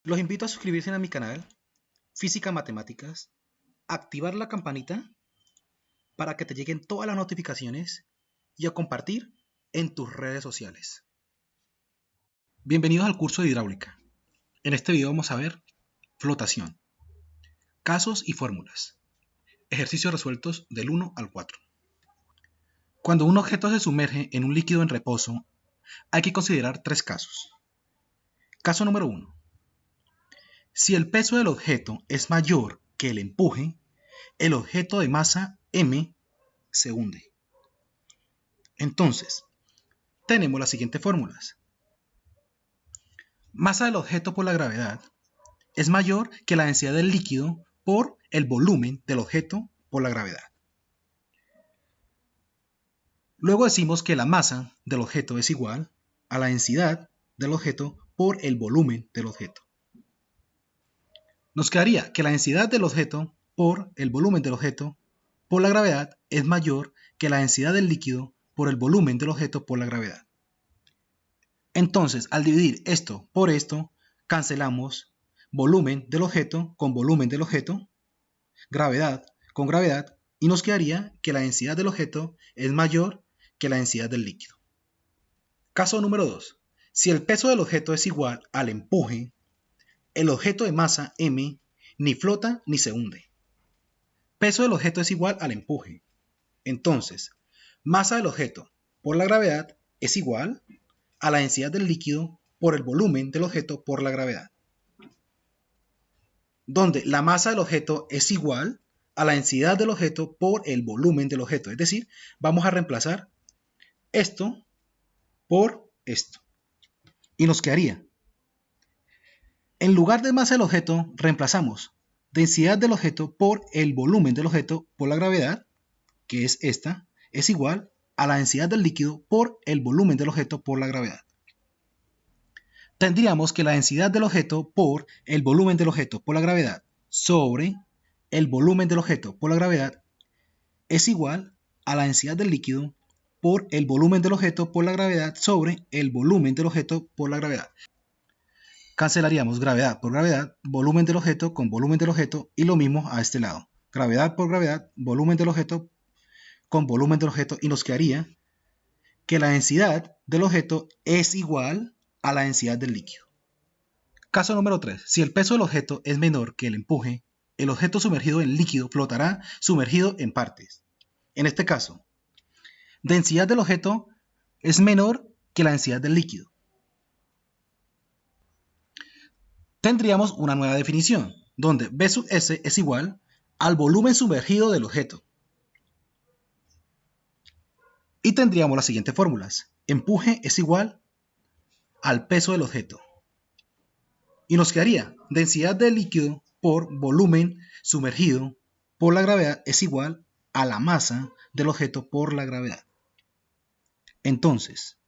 Los invito a suscribirse a mi canal Física Matemáticas, activar la campanita para que te lleguen todas las notificaciones y a compartir en tus redes sociales. Bienvenidos al curso de hidráulica. En este video vamos a ver flotación, casos y fórmulas, ejercicios resueltos del 1 al 4. Cuando un objeto se sumerge en un líquido en reposo, hay que considerar tres casos. Caso número 1. Si el peso del objeto es mayor que el empuje, el objeto de masa m se hunde. Entonces, tenemos las siguientes fórmulas. Masa del objeto por la gravedad es mayor que la densidad del líquido por el volumen del objeto por la gravedad. Luego decimos que la masa del objeto es igual a la densidad del objeto por el volumen del objeto. Nos quedaría que la densidad del objeto por el volumen del objeto por la gravedad es mayor que la densidad del líquido por el volumen del objeto por la gravedad. Entonces, al dividir esto por esto, cancelamos volumen del objeto con volumen del objeto, gravedad con gravedad, y nos quedaría que la densidad del objeto es mayor que la densidad del líquido. Caso número 2. Si el peso del objeto es igual al empuje, el objeto de masa m ni flota ni se hunde. Peso del objeto es igual al empuje. Entonces, masa del objeto por la gravedad es igual a la densidad del líquido por el volumen del objeto por la gravedad, donde la masa del objeto es igual a la densidad del objeto por el volumen del objeto. Es decir, vamos a reemplazar esto por esto. Y nos quedaría, en lugar de masa del objeto, reemplazamos densidad del objeto por el volumen del objeto por la gravedad, que es esta, es igual a la densidad del líquido por el volumen del objeto por la gravedad. Tendríamos que la densidad del objeto por el volumen del objeto por la gravedad sobre el volumen del objeto por la gravedad es igual a la densidad del líquido por el volumen del objeto por la gravedad sobre el volumen del objeto por la gravedad. Cancelaríamos gravedad por gravedad, volumen del objeto con volumen del objeto, y lo mismo a este lado. Gravedad por gravedad, volumen del objeto con volumen del objeto, y nos quedaría que la densidad del objeto es igual a la densidad del líquido. Caso número 3. Si el peso del objeto es menor que el empuje, el objeto sumergido en líquido flotará sumergido en partes. En este caso, densidad del objeto es menor que la densidad del líquido. Tendríamos una nueva definición, donde B sub S es igual al volumen sumergido del objeto. Y tendríamos las siguientes fórmulas. Empuje es igual al peso del objeto. Y nos quedaría densidad del líquido por volumen sumergido por la gravedad es igual a la masa del objeto por la gravedad. Entonces,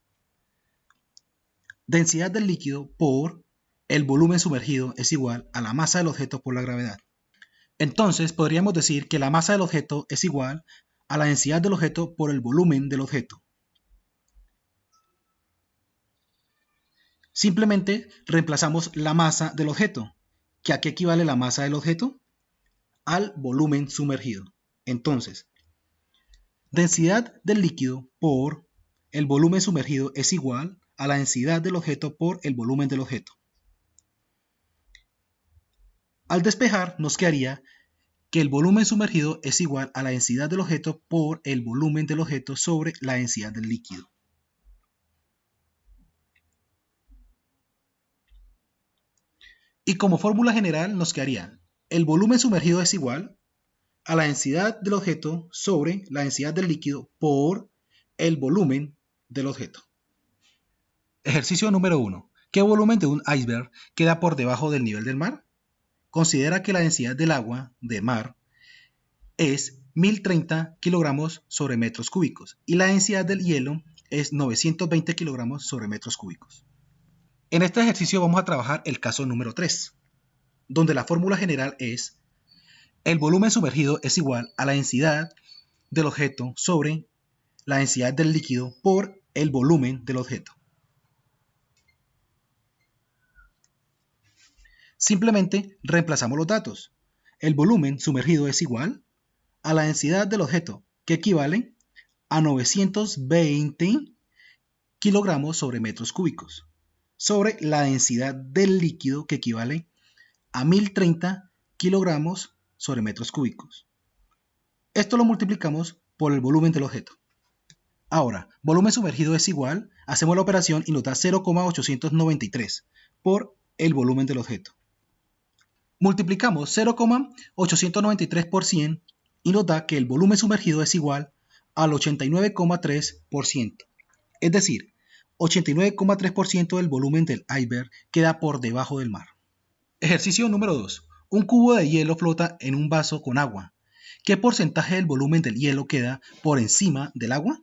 densidad del líquido por el volumen sumergido es igual a la masa del objeto por la gravedad. Entonces, podríamos decir que la masa del objeto es igual a la densidad del objeto por el volumen del objeto. Simplemente reemplazamos la masa del objeto, que a qué equivale la masa del objeto, al volumen sumergido. Entonces, densidad del líquido por el volumen sumergido es igual a la densidad del objeto por el volumen del objeto. Al despejar, nos quedaría que el volumen sumergido es igual a la densidad del objeto por el volumen del objeto sobre la densidad del líquido. Y como fórmula general nos quedaría el volumen sumergido es igual a la densidad del objeto sobre la densidad del líquido por el volumen del objeto. Ejercicio número 1. ¿Qué volumen de un iceberg queda por debajo del nivel del mar? Considera que la densidad del agua de mar es 1030 kilogramos sobre metros cúbicos y la densidad del hielo es 920 kilogramos sobre metros cúbicos. En este ejercicio vamos a trabajar el caso número 3, donde la fórmula general es el volumen sumergido es igual a la densidad del objeto sobre la densidad del líquido por el volumen del objeto. Simplemente reemplazamos los datos. El volumen sumergido es igual a la densidad del objeto, que equivale a 920 kilogramos sobre metros cúbicos, sobre la densidad del líquido, que equivale a 1030 kilogramos sobre metros cúbicos. Esto lo multiplicamos por el volumen del objeto. Ahora, volumen sumergido es igual, hacemos la operación y nos da 0,893 por el volumen del objeto. Multiplicamos 0,893 por 100 y nos da que el volumen sumergido es igual al 89,3%. Es decir, 89,3% del volumen del iceberg queda por debajo del mar. Ejercicio número 2. Un cubo de hielo flota en un vaso con agua. ¿Qué porcentaje del volumen del hielo queda por encima del agua?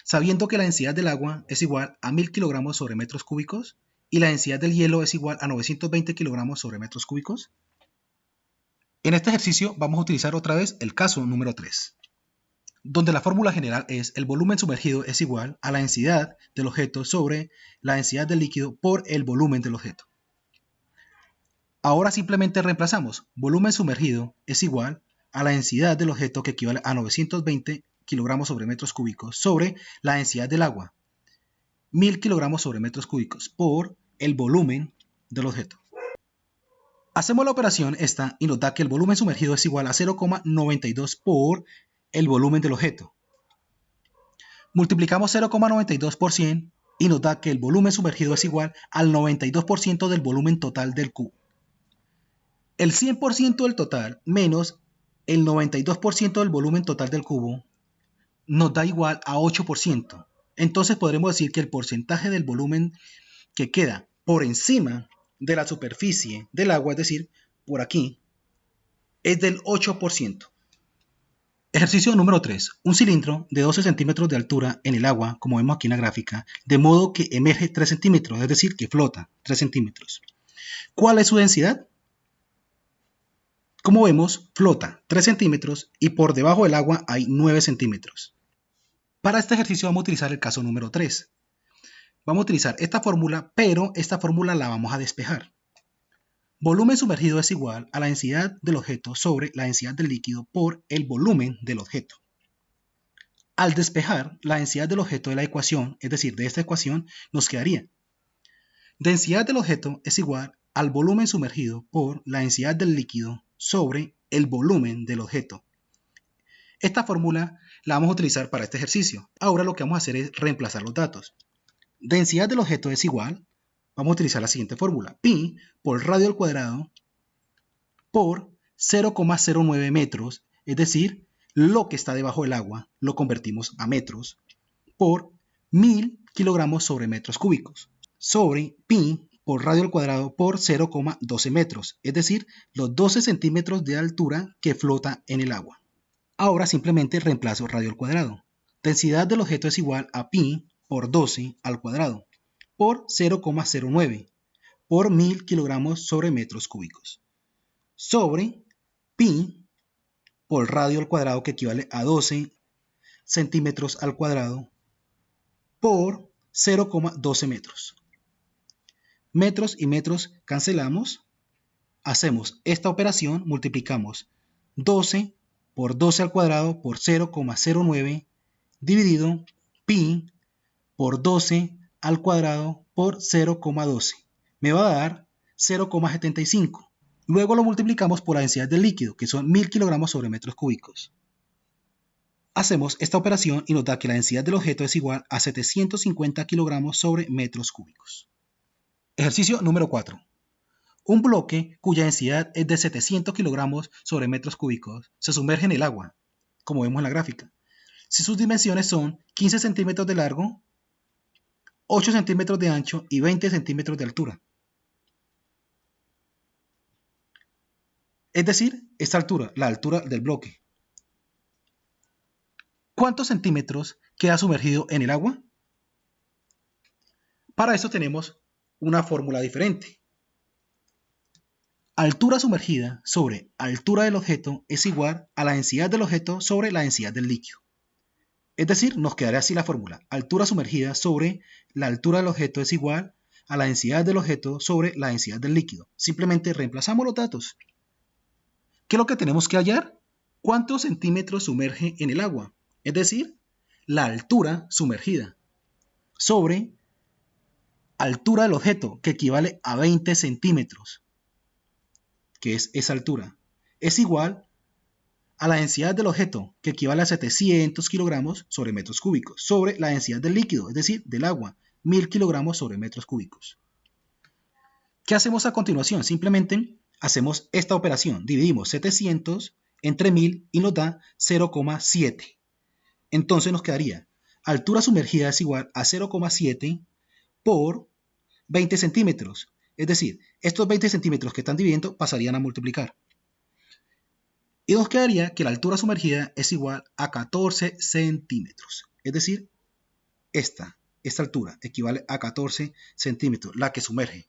Sabiendo que la densidad del agua es igual a 1000 kilogramos sobre metros cúbicos y la densidad del hielo es igual a 920 kilogramos sobre metros cúbicos. En este ejercicio vamos a utilizar otra vez el caso número 3, donde la fórmula general es el volumen sumergido es igual a la densidad del objeto sobre la densidad del líquido por el volumen del objeto. Ahora simplemente reemplazamos. Volumen sumergido es igual a la densidad del objeto, que equivale a 920 kilogramos sobre metros cúbicos, sobre la densidad del agua, 1000 kilogramos sobre metros cúbicos, por el volumen del objeto. Hacemos la operación esta y nos da que el volumen sumergido es igual a 0,92 por el volumen del objeto. Multiplicamos 0,92 por 100 y nos da que el volumen sumergido es igual al 92% del volumen total del cubo. El 100% del total menos el 92% del volumen total del cubo nos da igual a 8%. Entonces podremos decir que el porcentaje del volumen que queda por encima de la superficie del agua, es decir, por aquí, es del 8%. Ejercicio número 3. Un cilindro de 12 centímetros de altura en el agua, como vemos aquí en la gráfica, de modo que emerge 3 centímetros, es decir, que flota 3 centímetros. ¿Cuál es su densidad? Como vemos, flota 3 centímetros y por debajo del agua hay 9 centímetros. Para este ejercicio vamos a utilizar el caso número 3. Vamos a utilizar esta fórmula, pero esta fórmula la vamos a despejar. Volumen sumergido es igual a la densidad del objeto sobre la densidad del líquido por el volumen del objeto. Al despejar la densidad del objeto de la ecuación, es decir, de esta ecuación, nos quedaría densidad del objeto es igual al volumen sumergido por la densidad del líquido sobre el volumen del objeto. Esta fórmula la vamos a utilizar para este ejercicio. Ahora lo que vamos a hacer es reemplazar los datos. Densidad del objeto es igual, vamos a utilizar la siguiente fórmula, pi por radio al cuadrado por 0,09 metros, es decir, lo que está debajo del agua lo convertimos a metros, por 1000 kilogramos sobre metros cúbicos, sobre pi por radio al cuadrado por 0,12 metros, es decir, los 12 centímetros de altura que flota en el agua. Ahora simplemente reemplazo radio al cuadrado. Densidad del objeto es igual a pi por 12 al cuadrado por 0,09 por 1000 kilogramos sobre metros cúbicos, sobre pi por radio al cuadrado, que equivale a 12 centímetros al cuadrado por 0,12 metros. Metros y metros cancelamos. Hacemos esta operación, multiplicamos 12 por 12 al cuadrado por 0,09 dividido pi por 12 al cuadrado por 0,12. Me va a dar 0,75. Luego lo multiplicamos por la densidad del líquido, que son 1000 kilogramos sobre metros cúbicos. Hacemos esta operación y nos da que la densidad del objeto es igual a 750 kilogramos sobre metros cúbicos. Ejercicio número 4. Un bloque cuya densidad es de 700 kilogramos sobre metros cúbicos se sumerge en el agua, como vemos en la gráfica. Si sus dimensiones son 15 centímetros de largo, 8 centímetros de ancho y 20 centímetros de altura. Es decir, esta altura, la altura del bloque. ¿Cuántos centímetros queda sumergido en el agua? Para eso tenemos una fórmula diferente. Altura sumergida sobre altura del objeto es igual a la densidad del objeto sobre la densidad del líquido. Es decir, nos quedaría así la fórmula. Altura sumergida sobre la altura del objeto es igual a la densidad del objeto sobre la densidad del líquido. Simplemente reemplazamos los datos. ¿Qué es lo que tenemos que hallar? ¿Cuántos centímetros sumerge en el agua? Es decir, la altura sumergida sobre altura del objeto, que equivale a 20 centímetros, que es esa altura, es igual a la densidad del objeto, que equivale a 700 kilogramos sobre metros cúbicos, sobre la densidad del líquido, es decir, del agua, 1000 kilogramos sobre metros cúbicos. ¿Qué hacemos a continuación? Simplemente hacemos esta operación, dividimos 700 entre 1000 y nos da 0,7. Entonces nos quedaría, altura sumergida es igual a 0,7 por 20 centímetros. Es decir, estos 20 centímetros que están dividiendo pasarían a multiplicar. Y nos quedaría que la altura sumergida es igual a 14 centímetros. Es decir, esta altura equivale a 14 centímetros, la que sumerge.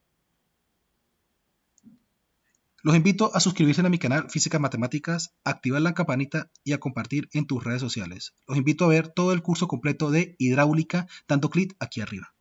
Los invito a suscribirse a mi canal Física Matemáticas, a activar la campanita y a compartir en tus redes sociales. Los invito a ver todo el curso completo de hidráulica dando clic aquí arriba.